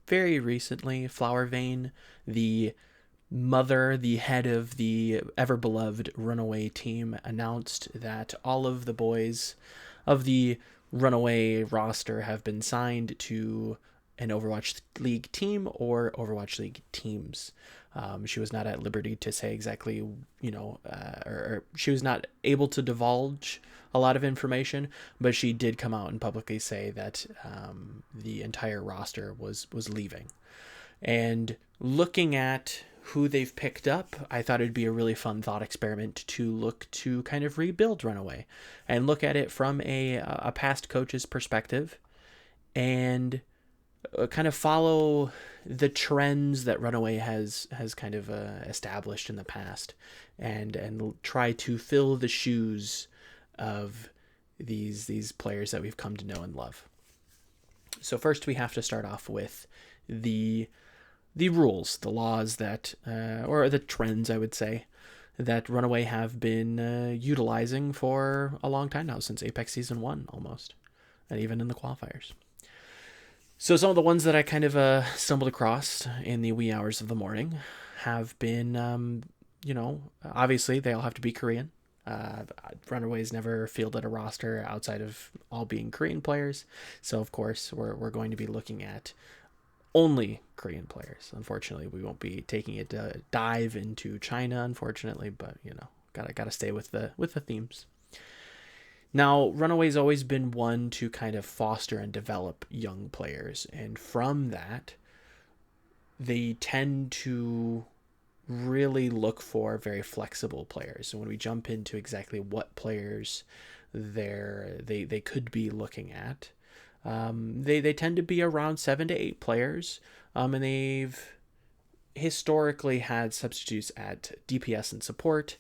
very recently, Flower Vein, the head of the ever beloved RunAway team, announced that all of the boys of the RunAway roster have been signed to an Overwatch League team or Overwatch League teams. She was not at liberty to say exactly, or she was not able to divulge a lot of information, but she did come out and publicly say that the entire roster was leaving. And looking at who they've picked up, I thought it'd be a really fun thought experiment to look to kind of rebuild RunAway and look at it from a past coach's perspective and kind of follow the trends that RunAway has kind of established in the past, and try to fill the shoes of these players that we've come to know and love. So first, we have to start off with the rules, the laws that, or the trends, I would say, that RunAway have been utilizing for a long time now, since Apex Season 1 almost, and even in the qualifiers. So some of the ones that I kind of stumbled across in the wee hours of the morning have been, obviously they all have to be Korean. RunAway's never fielded a roster outside of all being Korean players. So, of course, we're going to be looking at only Korean players. Unfortunately, we won't be taking a dive into China, unfortunately, but, gotta stay with the themes. Now, RunAway's always been one to kind of foster and develop young players, and from that, they tend to really look for very flexible players. So when we jump into exactly what players they could be looking at, they tend to be around 7 to 8 players, and they've historically had substitutes at DPS and support.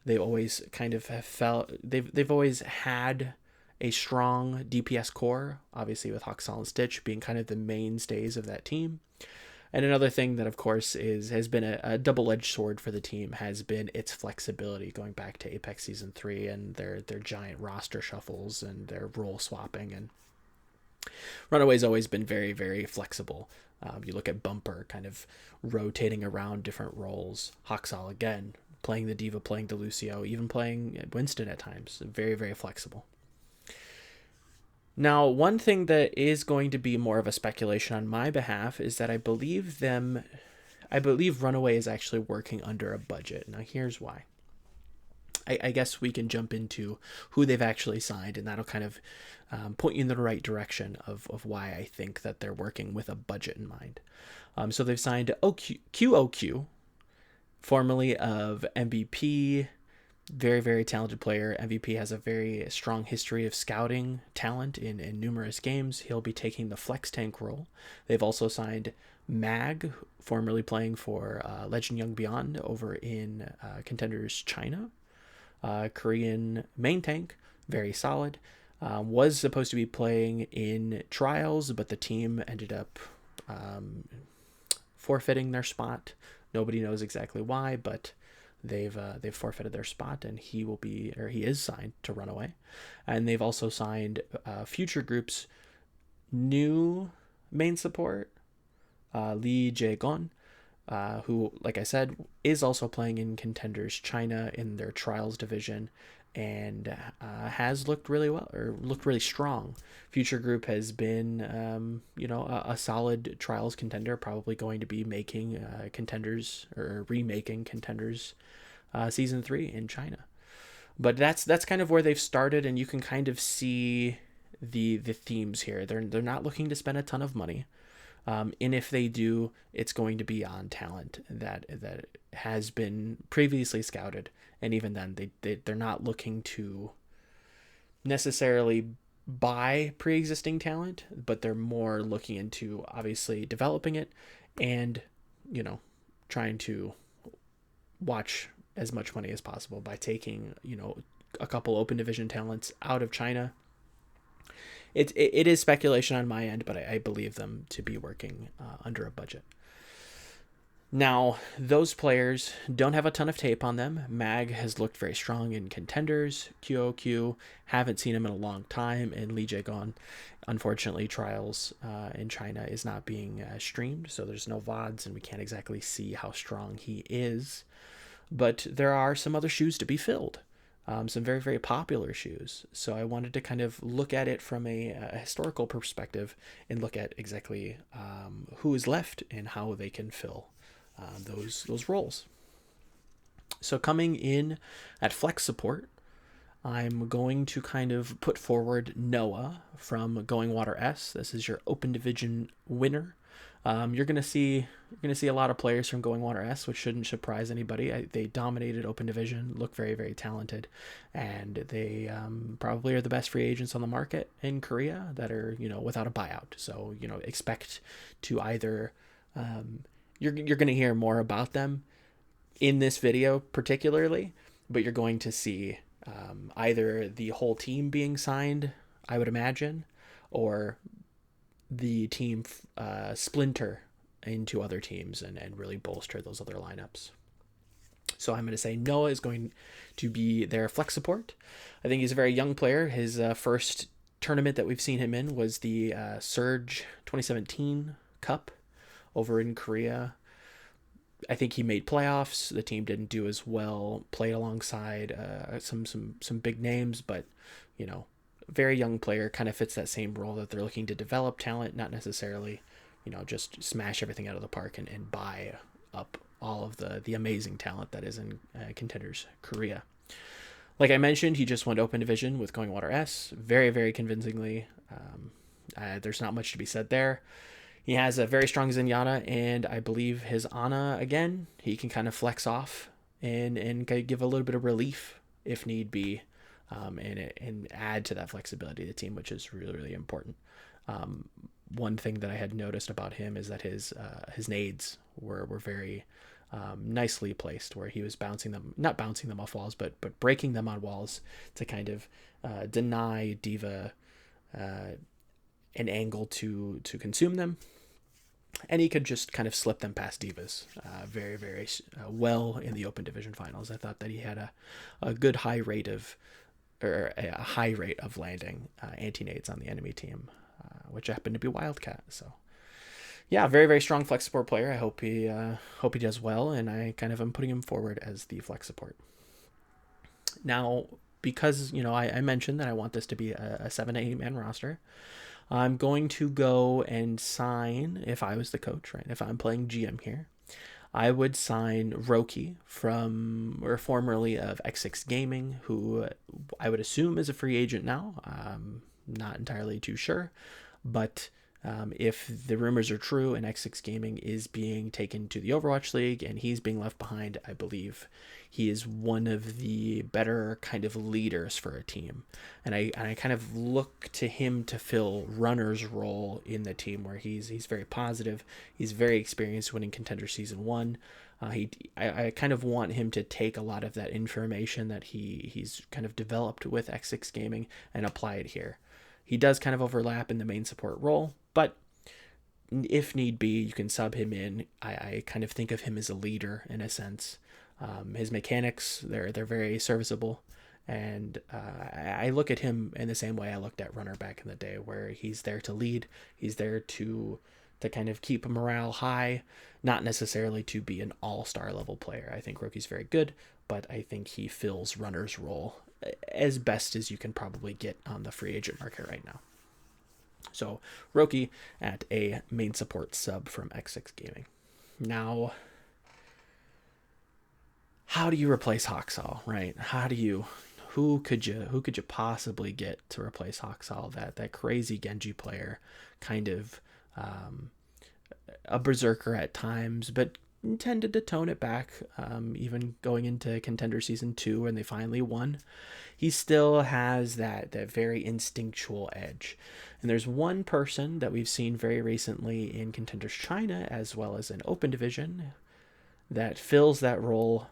They always kind of have felt they've always had a strong DPS core, obviously with Hoxal and Stitch being kind of the mainstays of that team. And another thing that, of course, has been a double-edged sword for the team has been its flexibility, going back to Apex Season 3 and their giant roster shuffles and their role swapping. And RunAway's always been very, very flexible. You look at Bumper kind of rotating around different roles. Hoxal, again, playing the D.Va, playing the Lucio, even playing Winston at times. Very, very flexible. Now, one thing that is going to be more of a speculation on my behalf is that I believe RunAway is actually working under a budget. Now, here's why. I guess we can jump into who they've actually signed, and that'll kind of point you in the right direction of why I think that they're working with a budget in mind. So they've signed QOQ, formerly of MVP, very, very talented player. MVP has a very strong history of scouting talent in numerous games. He'll be taking the flex tank role. They've also signed Mag, formerly playing for Legend Young Beyond over in Contenders China. Korean main tank, very solid. Was supposed to be playing in Trials, but the team ended up forfeiting their spot. Nobody knows exactly why, but they've forfeited their spot, and he is signed to RunAway. And they've also signed Future Group's new main support, LeeJaeGon, who, like I said, is also playing in Contenders China in their Trials division, and has looked really well, or looked really strong. Future Group has been, a solid Trials contender, probably going to be making Contenders, or remaking Contenders Season 3 in China. But that's kind of where they've started, and you can kind of see the themes here. They're not looking to spend a ton of money. And if they do, it's going to be on talent that has been previously scouted. And even then, they're not looking to necessarily buy pre-existing talent, but they're more looking into obviously developing it and, trying to watch as much money as possible by taking, a couple open division talents out of China. It is speculation on my end, but I believe them to be working under a budget. Now, those players don't have a ton of tape on them. Mag has looked very strong in Contenders, QOQ, haven't seen him in a long time, and LeeJaeGon, unfortunately, Trials in China is not being streamed, so there's no VODs, and we can't exactly see how strong he is. But there are some other shoes to be filled, some very, very popular shoes. So I wanted to kind of look at it from a historical perspective and look at exactly who is left and how they can fill those roles. So coming in at flex support, I'm going to kind of put forward Noah from Going Water S. This is your Open Division winner. You're gonna see a lot of players from Going Water S, which shouldn't surprise anybody. They dominated Open Division, look very, very talented, and they probably are the best free agents on the market in Korea that are without a buyout. So expect to either you're going to hear more about them in this video particularly, but you're going to see either the whole team being signed, I would imagine, or the team splinter into other teams and really bolster those other lineups. So I'm going to say Noah is going to be their flex support. I think he's a very young player. His first tournament that we've seen him in was the Surge 2017 Cup over in Korea. I think he made playoffs. The team didn't do as well. Played alongside some big names, but very young player, kind of fits that same role that they're looking to develop talent, not necessarily just smash everything out of the park and buy up all of the amazing talent that is in Contenders Korea. Like I mentioned, he just went Open Division with Going Water S very, very convincingly. There's not much to be said there. He has a very strong Zenyatta, and I believe his Ana, again, he can kind of flex off and give a little bit of relief if need be, and add to that flexibility of the team, which is really, really important. One thing that I had noticed about him is that his nades were very nicely placed, where he was not bouncing them off walls, but breaking them on walls to kind of deny D.Va an angle to consume them. And he could just kind of slip them past D.Vas very, very well in the Open Division finals. I thought that he had a good high rate of landing anti-nades on the enemy team, which happened to be Wildcat. So yeah, very, very strong flex support player. I hope he does well, and I kind of am putting him forward as the flex support. Now, because I mentioned that I want this to be a 7 to 8 man roster, I'm going to go and sign, if I was the coach, right? If I'm playing GM here, I would sign Roki formerly of X6 Gaming, who I would assume is a free agent now. Not entirely too sure, but if the rumors are true and X6 Gaming is being taken to the Overwatch League and he's being left behind, I believe he is one of the better kind of leaders for a team. And I kind of look to him to fill Runner's role in the team, where he's very positive. He's very experienced winning Contender Season 1. I kind of want him to take a lot of that information that he's kind of developed with X6 Gaming and apply it here. He does kind of overlap in the main support role, but if need be, you can sub him in. I kind of think of him as a leader in a sense. His mechanics, they're very serviceable, and I look at him in the same way I looked at Runner back in the day, where he's there to lead. He's there to kind of keep morale high, not necessarily to be an all-star level player. I think Roki's very good, but I think he fills Runner's role as best as you can probably get on the free agent market right now. So Roki at a main support sub from X6 Gaming. Now, how do you replace Haksal, right? Who could you possibly get to replace Haksal? That crazy Genji player, kind of a berserker at times, but tended to tone it back, even going into Contender Season 2 when they finally won. He still has that very instinctual edge. And there's one person that we've seen very recently in Contenders China, as well as in Open Division, that fills that role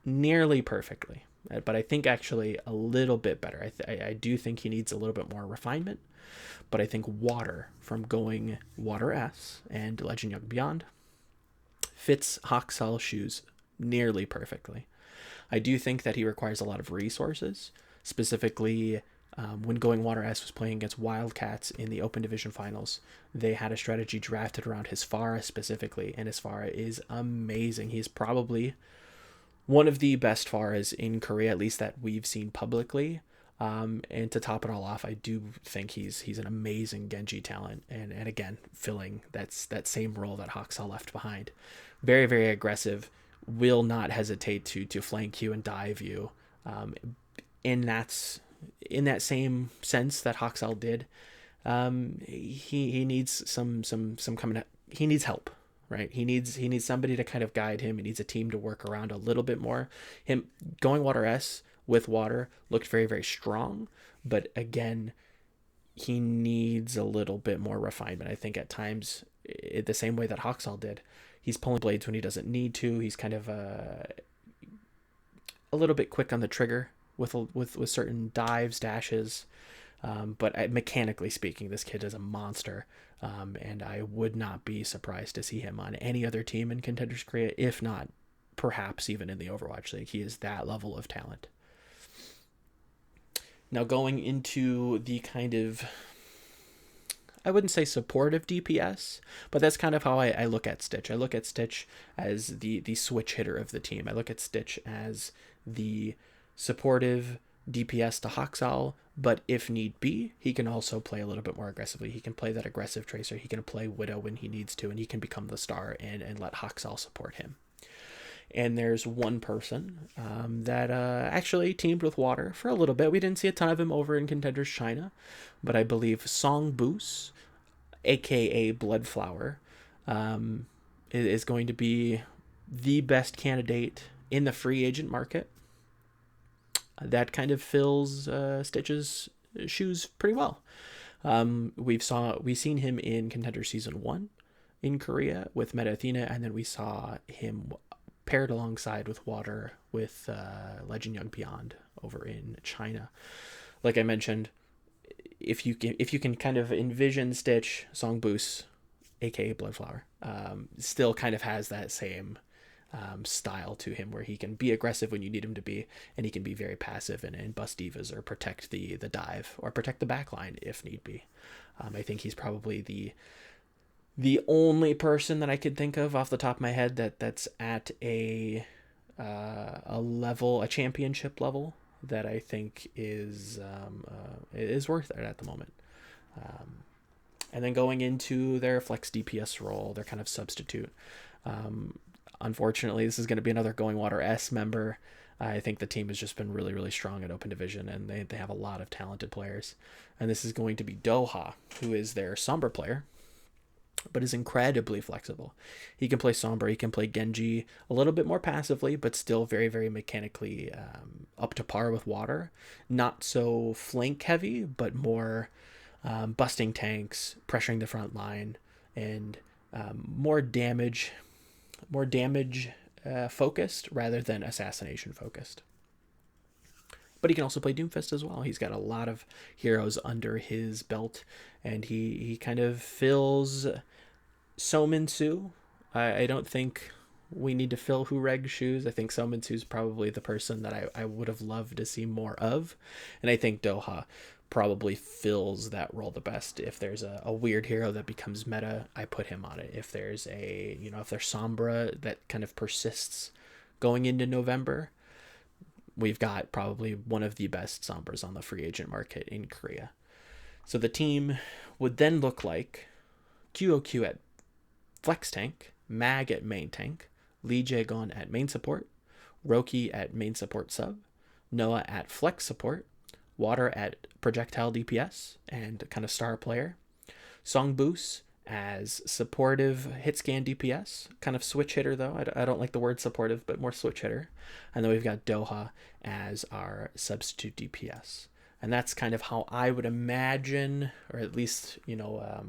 nearly perfectly. But I think actually a little bit better. I do think he needs a little bit more refinement. But I think Water from Going Water S and Legend Young Beyond fits Hoxall shoes nearly perfectly. I do think that he requires a lot of resources, specifically when Going Water S was playing against Wildcats in the Open Division Finals. They had a strategy drafted around his Farah specifically, and his Farah is amazing. He's probably one of the best Farahs in Korea, at least that we've seen publicly. And to top it all off, I do think he's an amazing Genji talent, and again filling that same role that Hoxall left behind. Very, very aggressive, will not hesitate to flank you and dive you. In that same sense that Hoxall did. He needs some coming. He needs help, right? He needs somebody to kind of guide him. He needs a team to work around a little bit more. Him going Water S with Water looked very, very strong, but again, he needs a little bit more refinement. I think at times, the same way that Hoxall did, he's pulling blades when he doesn't need to. He's kind of a little bit quick on the trigger with certain dives, dashes. But mechanically speaking, this kid is a monster. And I would not be surprised to see him on any other team in Contenders Korea, if not perhaps even in the Overwatch League. He is that level of talent. Now going into the kind of, I wouldn't say supportive DPS, but that's kind of how I look at Stitch. I look at Stitch as the switch hitter of the team. I look at Stitch as the supportive DPS to Hoxall, but if need be, he can also play a little bit more aggressively. He can play that aggressive Tracer. He can play Widow when he needs to, and he can become the star and let Hoxall support him. And there's one person that actually teamed with Water for a little bit. We didn't see a ton of him over in Contenders China, but I believe Song Boos, aka Bloodflower, is going to be the best candidate in the free agent market. That kind of fills Stitch's shoes pretty well. We've seen him in Contender Season 1 in Korea with Meta Athena, and then we saw him paired alongside with Water with Legend Young Beyond over in China. Like I mentioned, if you can kind of envision Stitch, Song Boost, aka Bloodflower, still kind of has that same style to him where he can be aggressive when you need him to be, and he can be very passive and bust divas or protect the dive or protect the backline if need be. I think he's probably the only person that I could think of off the top of my head that's at a level, a championship level, that I think is worth it at the moment. And then going into their flex DPS role, their kind of substitute. Unfortunately, this is going to be another Going Water S member. I think the team has just been really, really strong at Open Division, and they have a lot of talented players. And this is going to be Doha, who is their Sombra player, but is incredibly flexible. He can play Sombra, he can play Genji a little bit more passively, but still very, very mechanically up to par with Water. Not so flank heavy, but more busting tanks, pressuring the front line, and more damage focused rather than assassination focused. But he can also play Doomfist as well. He's got a lot of heroes under his belt, and he kind of fills So Min-soo. I don't think we need to fill Hureg's shoes. I think So Min-soo's probably the person that I would have loved to see more of, and I think Doha probably fills that role the best. If there's a weird hero that becomes meta, I put him on it. If there's if there's Sombra that kind of persists going into November, we've got probably one of the best Sombras on the free agent market in Korea. So the team would then look like QOQ at flex tank, Mag at main tank, LeeJaeGon at main support, Roki at main support sub, Noah at flex support, Water at projectile DPS and kind of star player, Song Boost as supportive hit scan DPS, kind of switch hitter though. I don't like the word supportive, but more switch hitter. And then we've got Doha as our substitute DPS. And that's kind of how I would imagine, or at least,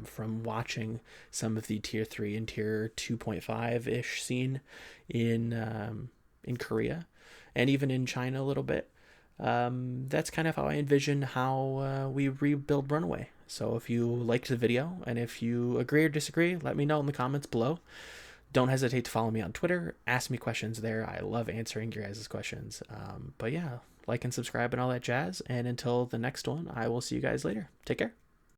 from watching some of the tier 3 and tier 2.5-ish scene in Korea and even in China a little bit. That's kind of how I envision how we rebuild RunAway. So if you liked the video, and if you agree or disagree, let me know in the comments below. Don't hesitate to follow me on Twitter. Ask me questions there. I love answering your guys' questions. But yeah, like and subscribe and all that jazz. And until the next one, I will see you guys later. Take care.